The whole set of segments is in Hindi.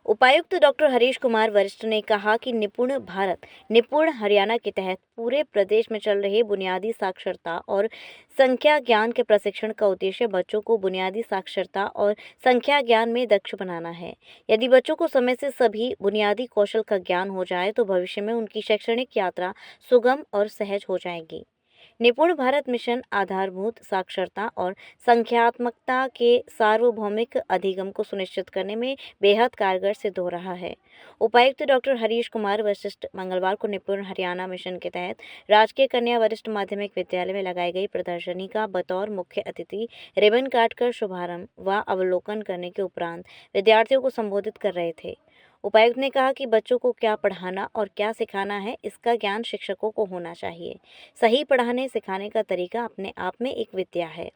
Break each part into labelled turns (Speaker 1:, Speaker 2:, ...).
Speaker 1: उपायुक्त डॉक्टर हरीश कुमार वरिष्ठ ने कहा कि निपुण भारत निपुण हरियाणा के तहत पूरे प्रदेश में चल रहे बुनियादी साक्षरता और संख्या ज्ञान के प्रशिक्षण का उद्देश्य बच्चों को बुनियादी साक्षरता और संख्या ज्ञान में दक्ष बनाना है। यदि बच्चों को समय से सभी बुनियादी कौशल का ज्ञान हो जाए तो भविष्य में उनकी शैक्षणिक यात्रा सुगम और सहज हो जाएगी। निपुण भारत मिशन आधारभूत साक्षरता और संख्यात्मकता के सार्वभौमिक अधिगम को सुनिश्चित करने में बेहद कारगर सिद्ध हो रहा है। उपायुक्त डॉक्टर हरीश कुमार वशिष्ठ मंगलवार को निपुण हरियाणा मिशन के तहत राजकीय कन्या वरिष्ठ माध्यमिक विद्यालय में लगाई गई प्रदर्शनी का बतौर मुख्य अतिथि रिबन काटकर शुभारंभ व अवलोकन करने के उपरांत विद्यार्थियों को संबोधित कर रहे थे। उपायुक्त ने कहा कि बच्चों को क्या पढ़ाना और क्या सिखाना है, इसका ज्ञान शिक्षकों को होना चाहिए। सही पढ़ाने सिखाने का तरीका अपने आप में एक विद्या है।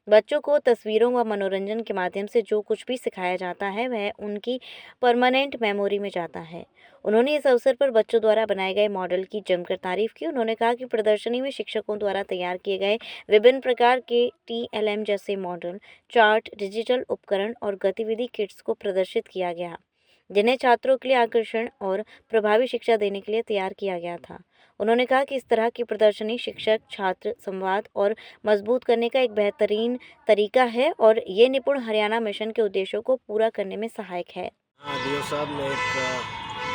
Speaker 1: बच्चों को तस्वीरों व मनोरंजन के माध्यम से जो कुछ भी सिखाया जाता है वह उनकी परमानेंट मेमोरी में जाता है। उन्होंने इस अवसर पर बच्चों द्वारा बनाए गए मॉडल की जमकर तारीफ की। उन्होंने कहा कि प्रदर्शनी में शिक्षकों द्वारा तैयार किए गए विभिन्न प्रकार के TLM जैसे मॉडल, चार्ट, डिजिटल उपकरण और गतिविधि किट्स को प्रदर्शित किया गया, जिन्हें छात्रों के लिए आकर्षण और प्रभावी शिक्षा देने के लिए तैयार किया गया था। उन्होंने कहा कि इस तरह की प्रदर्शनी शिक्षक छात्र संवाद और मजबूत करने का एक बेहतरीन तरीका है और ये निपुण हरियाणा मिशन के उद्देश्यों को पूरा करने में सहायक है।
Speaker 2: डीओ साहब ने एक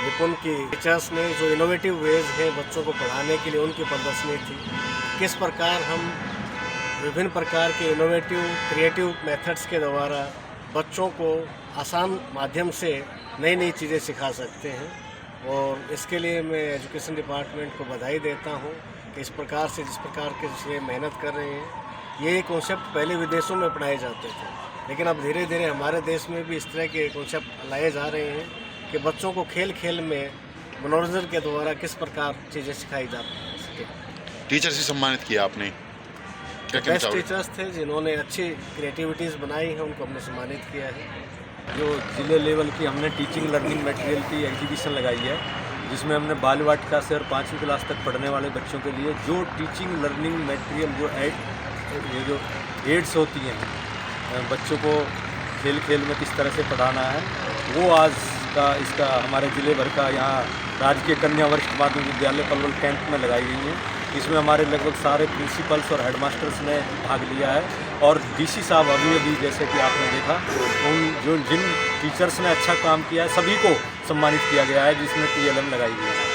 Speaker 2: निपुण की टीचर्स ने जो इनोवेटिव वेज है बच्चों को पढ़ाने के लिए उनकी प्रदर्शनी थी। किस प्रकार हम विभिन्न प्रकार के इनोवेटिव क्रिएटिव मेथड्स के द्वारा बच्चों को आसान माध्यम से नई नई चीज़ें सिखा सकते हैं, और इसके लिए मैं एजुकेशन डिपार्टमेंट को बधाई देता हूं कि इस प्रकार से जिस प्रकार के से मेहनत कर रहे हैं। ये कॉन्सेप्ट पहले विदेशों में अपनाए जाते थे, लेकिन अब धीरे धीरे हमारे देश में भी इस तरह के कॉन्सेप्ट लाए जा रहे हैं कि बच्चों को खेल खेल में मनोरंजन के द्वारा किस प्रकार चीज़ें सिखाई जा सके।
Speaker 3: टीचर से सम्मानित किया आपने, क्या
Speaker 2: बेस्ट टीचर्स थे जिन्होंने अच्छी क्रिएटिविटीज़ बनाई हैं, उनको हमने सम्मानित किया है।
Speaker 4: जो जिले लेवल की हमने टीचिंग लर्निंग मटेरियल की एग्जीबिशन लगाई है, जिसमें हमने बाल वाटिका से और 5वीं क्लास तक पढ़ने वाले बच्चों के लिए जो टीचिंग लर्निंग मटेरियल जो एड्स होती हैं बच्चों को खेल खेल में किस तरह से पढ़ाना है, वो आज का इसका हमारे ज़िले भर का यहाँ राजकीय कन्या वरिष्ठ माध्यमिक विद्यालय पलवल कैंप में लगाई गई है। इसमें हमारे लगभग सारे प्रिंसिपल्स और हेडमास्टर्स ने भाग लिया है, और DC साहब अभी जैसे कि आपने देखा जिन टीचर्स ने अच्छा काम किया है सभी को सम्मानित किया गया है, जिसमें TLM लगाई गई है।